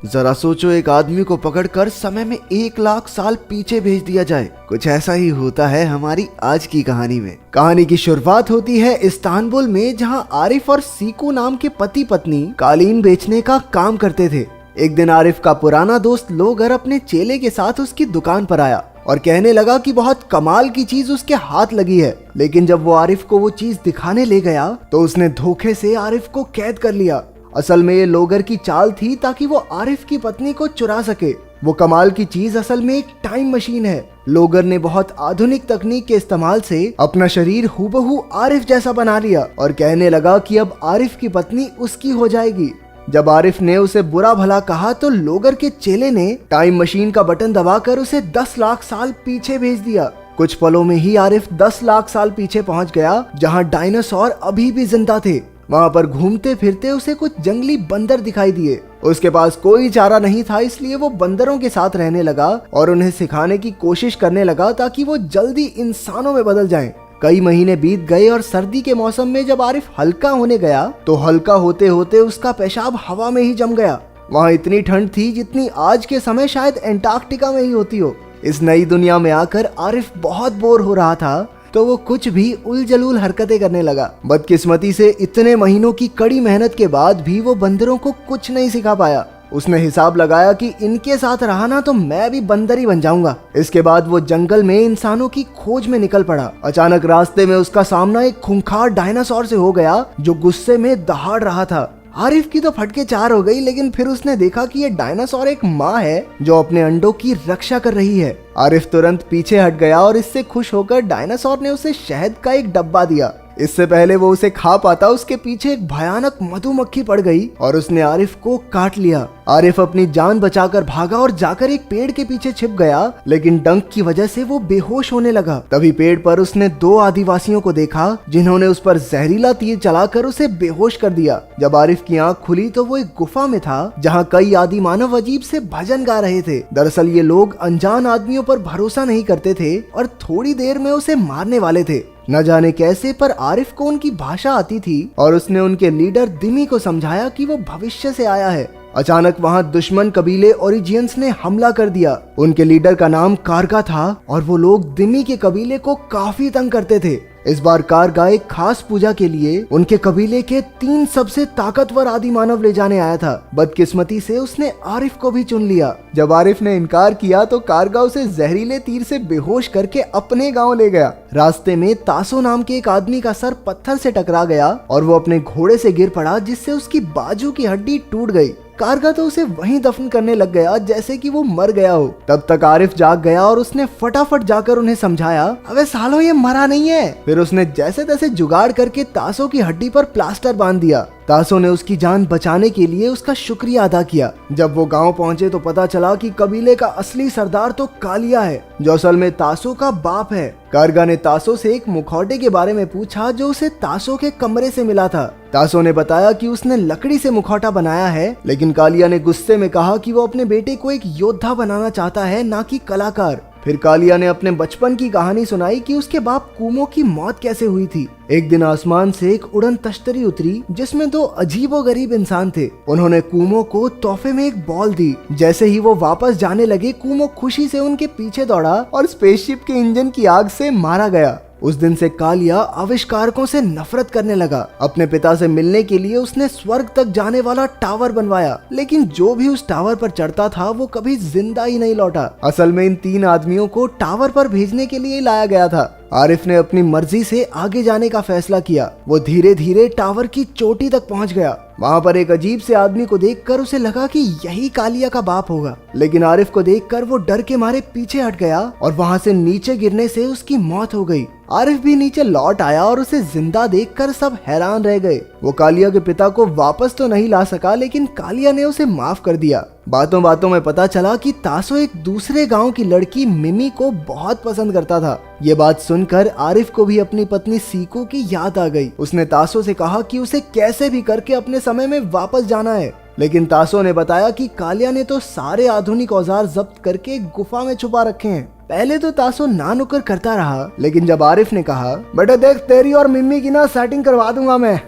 जरा सोचो, एक आदमी को पकड़कर समय में 1 लाख साल पीछे भेज दिया जाए। कुछ ऐसा ही होता है हमारी आज की कहानी में। कहानी की शुरुआत होती है इस्तांबुल में, जहां आरिफ और सीकू नाम के पति पत्नी कालीन बेचने का काम करते थे। एक दिन आरिफ का पुराना दोस्त लोगर अपने चेले के साथ उसकी दुकान पर आया और कहने लगा कि बहुत कमाल की चीज उसके हाथ लगी है। लेकिन जब वो आरिफ को वो चीज दिखाने ले गया तो उसने धोखे से आरिफ को कैद कर लिया। असल में ये लोगर की चाल थी ताकि वो आरिफ की पत्नी को चुरा सके। वो कमाल की चीज असल में एक टाइम मशीन है। लोगर ने बहुत आधुनिक तकनीक के इस्तेमाल से अपना शरीर हूबहू आरिफ जैसा बना लिया और कहने लगा कि अब आरिफ की पत्नी उसकी हो जाएगी। जब आरिफ ने उसे बुरा भला कहा तो लोगर के चेले ने टाइम मशीन का बटन दबाकर उसे 10 लाख साल पीछे भेज दिया। कुछ पलों में ही आरिफ 10 लाख साल पीछे पहुंच गया, जहां डायनासोर अभी भी जिंदा थे। वहां पर घूमते फिरते उसे कुछ जंगली बंदर दिखाई दिए। उसके पास कोई चारा नहीं था, इसलिए वो बंदरों के साथ रहने लगा और उन्हें सिखाने की कोशिश करने लगा ताकि वो जल्दी इंसानों में बदल जाएं। कई महीने बीत गए और सर्दी के मौसम में जब आरिफ हल्का होने गया तो हल्का होते होते उसका पेशाब हवा में ही जम गया। वहाँ इतनी ठंड थी जितनी आज के समय शायद एंटार्क्टिका में ही होती हो। इस नई दुनिया में आकर आरिफ बहुत बोर हो रहा था तो वो कुछ भी उलझलूल हरकतें करने लगा। बदकिस्मती से इतने महीनों की कड़ी मेहनत के बाद भी वो बंदरों को कुछ नहीं सिखा पाया। उसने हिसाब लगाया कि इनके साथ रहा ना तो मैं भी बंदर ही बन जाऊंगा। इसके बाद वो जंगल में इंसानों की खोज में निकल पड़ा। अचानक रास्ते में उसका सामना एक खूंखार डायनासोर से हो गया जो गुस्से में दहाड़ रहा था। आरिफ की तो फटके चार हो गई, लेकिन फिर उसने देखा कि ये डायनासोर एक माँ है जो अपने अंडों की रक्षा कर रही है। आरिफ तुरंत पीछे हट गया और इससे खुश होकर डायनासोर ने उसे शहद का एक डब्बा दिया। इससे पहले वो उसे खा पाता उसके पीछे एक भयानक मधुमक्खी पड़ गई और उसने आरिफ को काट लिया। आरिफ अपनी जान बचाकर भागा और जाकर एक पेड़ के पीछे छिप गया, लेकिन डंक की वजह से वो बेहोश होने लगा। तभी पेड़ पर उसने 2 आदिवासियों को देखा जिन्होंने उस पर जहरीला तीर चलाकर उसे बेहोश कर दिया। जब आरिफ की आंख खुली तो वो एक गुफा में था जहाँ कई आदि मानव अजीब से भजन गा रहे थे। दरअसल ये लोग अनजान आदमियों पर भरोसा नहीं करते थे और थोड़ी देर में उसे मारने वाले थे। न जाने कैसे पर आरिफ को उनकी भाषा आती थी और उसने उनके लीडर दिमी को समझाया कि वो भविष्य से आया है। अचानक वहां दुश्मन कबीले ओरिजियंस ने हमला कर दिया। उनके लीडर का नाम कारगा था और वो लोग दिमी के कबीले को काफी तंग करते थे। इस बार कारगा एक खास पूजा के लिए उनके कबीले के 3 सबसे ताकतवर आदि मानव ले जाने आया था। बदकिस्मती से उसने आरिफ को भी चुन लिया। जब आरिफ ने इनकार किया तो कारगा उसे जहरीले तीर से बेहोश करके अपने गांव ले गया। रास्ते में तासो नाम के एक आदमी का सर पत्थर से टकरा गया और वो अपने घोड़े से गिर पड़ा, जिससे उसकी बाजू की हड्डी टूट गई। कारगा तो उसे वहीं दफन करने लग गया जैसे कि वो मर गया हो। तब तक आरिफ जाग गया और उसने फटाफट जाकर उन्हें समझाया, अबे सालो ये मरा नहीं है। फिर उसने जैसे तैसे जुगाड़ करके तासो की हड्डी पर प्लास्टर बांध दिया। तासो ने उसकी जान बचाने के लिए उसका शुक्रिया अदा किया। जब वो गांव पहुंचे तो पता चला कि कबीले का असली सरदार तो कालिया है, जो असल में तासो का बाप है। कारगा ने तासो से एक मुखौटे के बारे में पूछा जो उसे तासो के कमरे से मिला था। तासो ने बताया कि उसने लकड़ी से मुखौटा बनाया है, लेकिन कालिया ने गुस्से में कहा कि वो अपने बेटे को एक योद्धा बनाना चाहता है, ना कि कलाकार। फिर कालिया ने अपने बचपन की कहानी सुनाई कि उसके बाप कूमो की मौत कैसे हुई थी। एक दिन आसमान से एक उड़न तश्तरी उतरी जिसमें 2 अजीबोगरीब इंसान थे। उन्होंने कूमो को तोहफे में एक बॉल दी। जैसे ही वो वापस जाने लगे, कूमो खुशी से उनके पीछे दौड़ा और स्पेसशिप के इंजन की आग से मारा गया। उस दिन से कालिया आविष्कारकों से नफरत करने लगा। अपने पिता से मिलने के लिए उसने स्वर्ग तक जाने वाला टावर बनवाया, लेकिन जो भी उस टावर पर चढ़ता था वो कभी जिंदा ही नहीं लौटा। असल में इन 3 आदमियों को टावर पर भेजने के लिए लाया गया था। आरिफ ने अपनी मर्जी से आगे जाने का फैसला किया। वो धीरे धीरे टावर की चोटी तक पहुंच गया। वहाँ पर एक अजीब से आदमी को देखकर उसे लगा कि यही कालिया का बाप होगा, लेकिन आरिफ को देखकर वो डर के मारे पीछे हट गया और वहाँ से नीचे गिरने से उसकी मौत हो गई। आरिफ भी नीचे लौट आया और उसे जिंदा देखकर सब हैरान रह गए। वो कालिया के पिता को वापस तो नहीं ला सका, लेकिन कालिया ने उसे माफ कर दिया। बातों बातों में पता चला कि तासो एक दूसरे गांव की लड़की मिमी को बहुत पसंद करता था। ये बात सुनकर आरिफ को भी अपनी पत्नी सीकू की याद आ गई। उसने तासो से कहा कि उसे कैसे भी करके अपने समय में वापस जाना है, लेकिन तासो ने बताया कि कालिया ने तो सारे आधुनिक औजार जब्त करके गुफा में छुपा रखे हैं। पहले तो तासो ना नुकर करता रहा, लेकिन जब आरिफ ने कहा बेटा देख तेरी और मिम्मी की ना सेटिंग करवा दूंगा मैं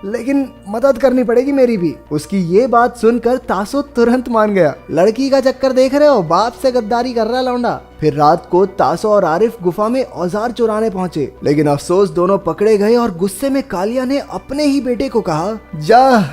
लेकिन मदद करनी पड़ेगी मेरी भी। उसकी ये बात सुनकर तासो तुरंत मान गया। लड़की का चक्कर देख रहे हो, बाप से गद्दारी कर रहा लौंडा। फिर रात को तासो और आरिफ गुफा में औजार चुराने पहुंचे, लेकिन अफसोस दोनों पकड़े गए और गुस्से में कालिया ने अपने ही बेटे को कहा जा,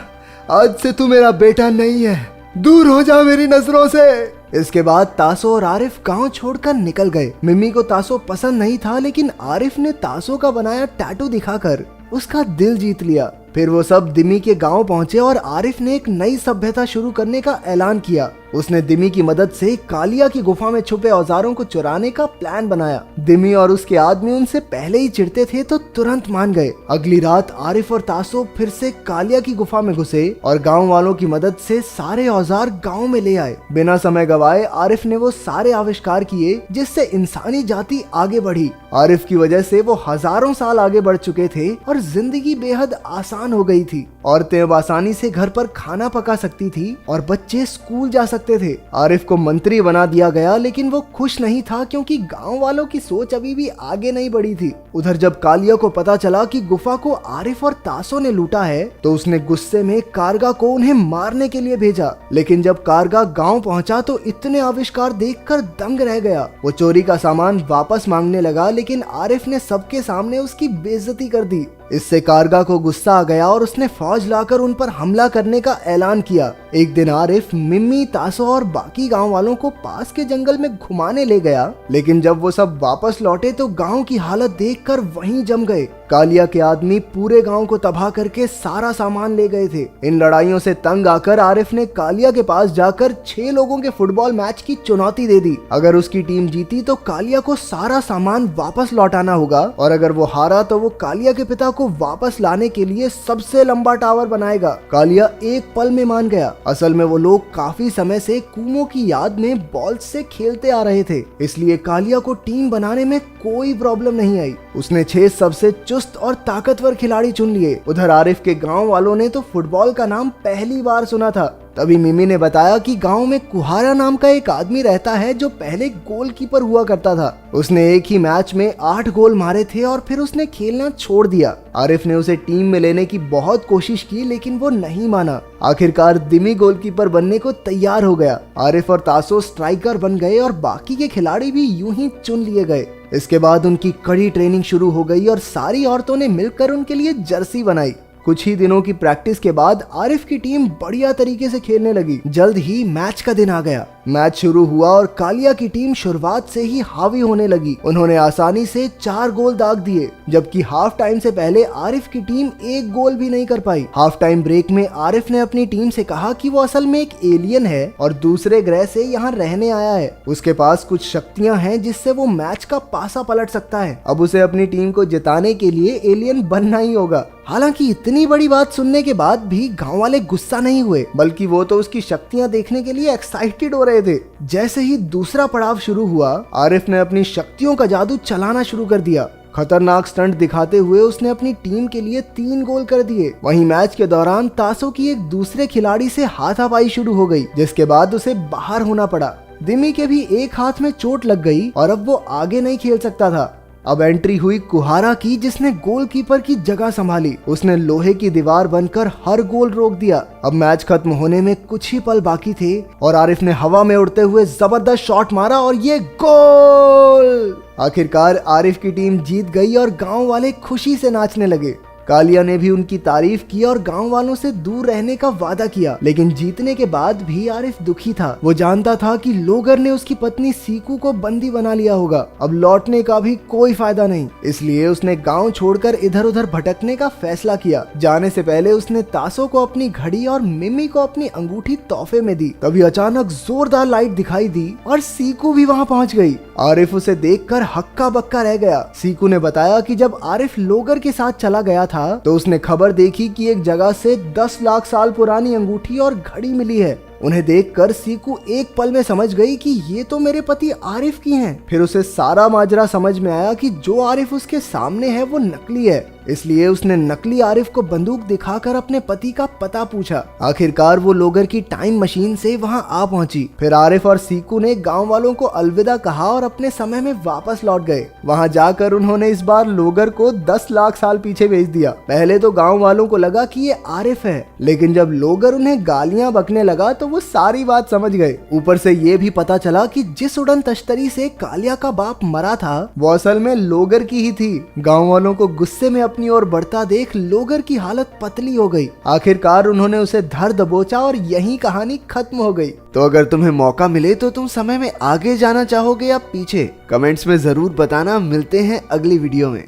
आज से तू मेरा बेटा नहीं है, दूर हो जा मेरी नजरों से। इसके बाद तासो और आरिफ गांव छोड़कर निकल गए। मिम्मी को तासो पसंद नहीं था, लेकिन आरिफ ने तासो का बनाया टैटू दिखाकर उसका दिल जीत लिया। फिर वो सब दिमी के गांव पहुंचे और आरिफ ने एक नई सभ्यता शुरू करने का ऐलान किया। उसने दिमी की मदद से कालिया की गुफा में छुपे औजारों को चुराने का प्लान बनाया। दिमी और उसके आदमी उनसे पहले ही चिढ़ते थे तो तुरंत मान गए। अगली रात आरिफ और तासो फिर से कालिया की गुफा में घुसे और गांव वालों की मदद से सारे औजार गांव में ले आए। बिना समय गवाए आरिफ ने वो सारे आविष्कार किए जिससे इंसानी जाति आगे बढ़ी। आरिफ की वजह से वो हजारों साल आगे बढ़ चुके थे और जिंदगी बेहद आसान हो गई थी। औरतें अब आसानी से घर पर खाना पका सकती थी और बच्चे स्कूल जा सकते थे। आरिफ को मंत्री बना दिया गया, लेकिन वो खुश नहीं था क्योंकि गांव वालों की सोच अभी भी आगे नहीं बढ़ी थी। उधर जब कालिया को पता चला कि गुफा को आरिफ और तासो ने लूटा है तो उसने गुस्से में कारगा को उन्हें मारने के लिए भेजा। लेकिन जब कारगा गांव पहुंचा तो इतने आविष्कार देखकर दंग रह गया। वो चोरी का सामान वापस मांगने लगा, लेकिन आरिफ ने सबके सामने उसकी बेइज्जती कर दी। इससे कारगा को गुस्सा आ गया और उसने फौज लाकर उन पर हमला करने का ऐलान किया। एक दिन आरिफ मिम्मी, तासो और बाकी गांव वालों को पास के जंगल में घुमाने ले गया, लेकिन जब वो सब वापस लौटे तो गांव की हालत देखकर वहीं जम गए। कालिया के आदमी पूरे गांव को तबाह करके सारा सामान ले गए थे। इन लड़ाइयों से तंग आकर आरिफ ने कालिया के पास जाकर 6 लोगों के फुटबॉल मैच की चुनौती दे दी। अगर उसकी टीम जीती तो कालिया को सारा सामान वापस लौटाना होगा और अगर वो हारा तो वो कालिया के पिता को वापस लाने के लिए सबसे लंबा टावर बनाएगा। कालिया एक पल में मान गया। असल में वो लोग काफी समय से कुमो की याद में बॉल से खेलते आ रहे थे, इसलिए कालिया को टीम बनाने में कोई प्रॉब्लम नहीं आई। उसने 6 सबसे चुस्त और ताकतवर खिलाड़ी चुन लिए। उधर आरिफ के गांव वालों ने तो फुटबॉल का नाम पहली बार सुना था। तभी मिमी ने बताया कि गांव में कुहारा नाम का एक आदमी रहता है जो पहले गोलकीपर हुआ करता था। उसने एक ही मैच में 8 गोल मारे थे और फिर उसने खेलना छोड़ दिया। आरिफ ने उसे टीम में लेने की बहुत कोशिश की, लेकिन वो नहीं माना। आखिरकार दिमी गोलकीपर बनने को तैयार हो गया। आरिफ और तासो स्ट्राइकर बन गए और बाकी के खिलाड़ी भी यूं ही चुन लिए गए। इसके बाद उनकी कड़ी ट्रेनिंग शुरू हो गई और सारी औरतों ने मिलकर उनके लिए जर्सी बनाई। कुछ ही दिनों की प्रैक्टिस के बाद आरिफ की टीम बढ़िया तरीके से खेलने लगी। जल्द ही मैच का दिन आ गया। मैच शुरू हुआ और कालिया की टीम शुरुआत से ही हावी होने लगी। उन्होंने आसानी से 4 गोल दाग दिए, जबकि हाफ टाइम से पहले आरिफ की टीम 1 गोल भी नहीं कर पाई। हाफ टाइम ब्रेक में आरिफ ने अपनी टीम से कहा कि वो असल में एक एलियन है और दूसरे ग्रह से यहाँ रहने आया है। उसके पास कुछ शक्तियाँ हैं जिससे वो मैच का पासा पलट सकता है। अब उसे अपनी टीम को जिताने के लिए एलियन बनना ही होगा। हालांकि इतनी बड़ी बात सुनने के बाद भी गांव वाले गुस्सा नहीं हुए, बल्कि वो तो उसकी शक्तियां देखने के लिए एक्साइटेड हो रहे थे। जैसे ही दूसरा पड़ाव शुरू हुआ, आरिफ ने अपनी शक्तियों का जादू चलाना शुरू कर दिया। खतरनाक स्टंट दिखाते हुए उसने अपनी टीम के लिए 3 गोल कर दिए। वहीं मैच के दौरान तासो की एक दूसरे खिलाड़ी से हाथापाई शुरू हो गई, जिसके बाद उसे बाहर होना पड़ा। दिमी के भी एक हाथ में चोट लग गई और अब वो आगे नहीं खेल सकता था। अब एंट्री हुई कुहारा की, जिसने गोलकीपर की जगह संभाली। उसने लोहे की दीवार बनकर हर गोल रोक दिया। अब मैच खत्म होने में कुछ ही पल बाकी थे और आरिफ ने हवा में उड़ते हुए जबरदस्त शॉट मारा और ये गोल! आखिरकार आरिफ की टीम जीत गई और गांव वाले खुशी से नाचने लगे। कालिया ने भी उनकी तारीफ की और गांव वालों से दूर रहने का वादा किया, लेकिन जीतने के बाद भी आरिफ दुखी था। वो जानता था कि लोगर ने उसकी पत्नी सीकू को बंदी बना लिया होगा। अब लौटने का भी कोई फायदा नहीं, इसलिए उसने गांव छोड़कर इधर उधर भटकने का फैसला किया। जाने से पहले उसने तासो को अपनी घड़ी और मिमी को अपनी अंगूठी तोहफे में दी। तभी अचानक जोरदार लाइट दिखाई दी और सीकू भी वहाँ पहुँच गई। आरिफ उसे देखकर हक्का बक्का रह गया। सीकू ने बताया कि जब आरिफ लोगर के साथ चला गया था तो उसने खबर देखी कि एक जगह से 10 लाख साल पुरानी अंगूठी और घड़ी मिली है। उन्हें देखकर सीकू एक पल में समझ गई कि ये तो मेरे पति आरिफ की हैं। फिर उसे सारा माजरा समझ में आया कि जो आरिफ उसके सामने है वो नकली है, इसलिए उसने नकली आरिफ को बंदूक दिखाकर अपने पति का पता पूछा। आखिरकार वो लोगर की टाइम मशीन से वहां आ पहुंची। फिर आरिफ और सीकू ने गांव वालों को अलविदा कहा और अपने समय में वापस लौट गए। वहां जाकर उन्होंने इस बार लोगर को 10 लाख साल पीछे भेज दिया। पहले तो गांव वालों को लगा कि ये आरिफ है, लेकिन जब लोगर उन्हें गालियां बकने लगा तो वो सारी बात समझ गए। ऊपर से ये भी पता चला कि जिस उड़न तश्तरी से कालिया का बाप मरा था वो असल में लोगर की ही थी। गाँव वालों को गुस्से में अपनी ओर बढ़ता देख लोगर की हालत पतली हो गई। आखिरकार उन्होंने उसे धर दबोचा और यही कहानी खत्म हो गई। तो अगर तुम्हें मौका मिले तो तुम समय में आगे जाना चाहोगे या पीछे? कमेंट्स में जरूर बताना। मिलते हैं अगली वीडियो में।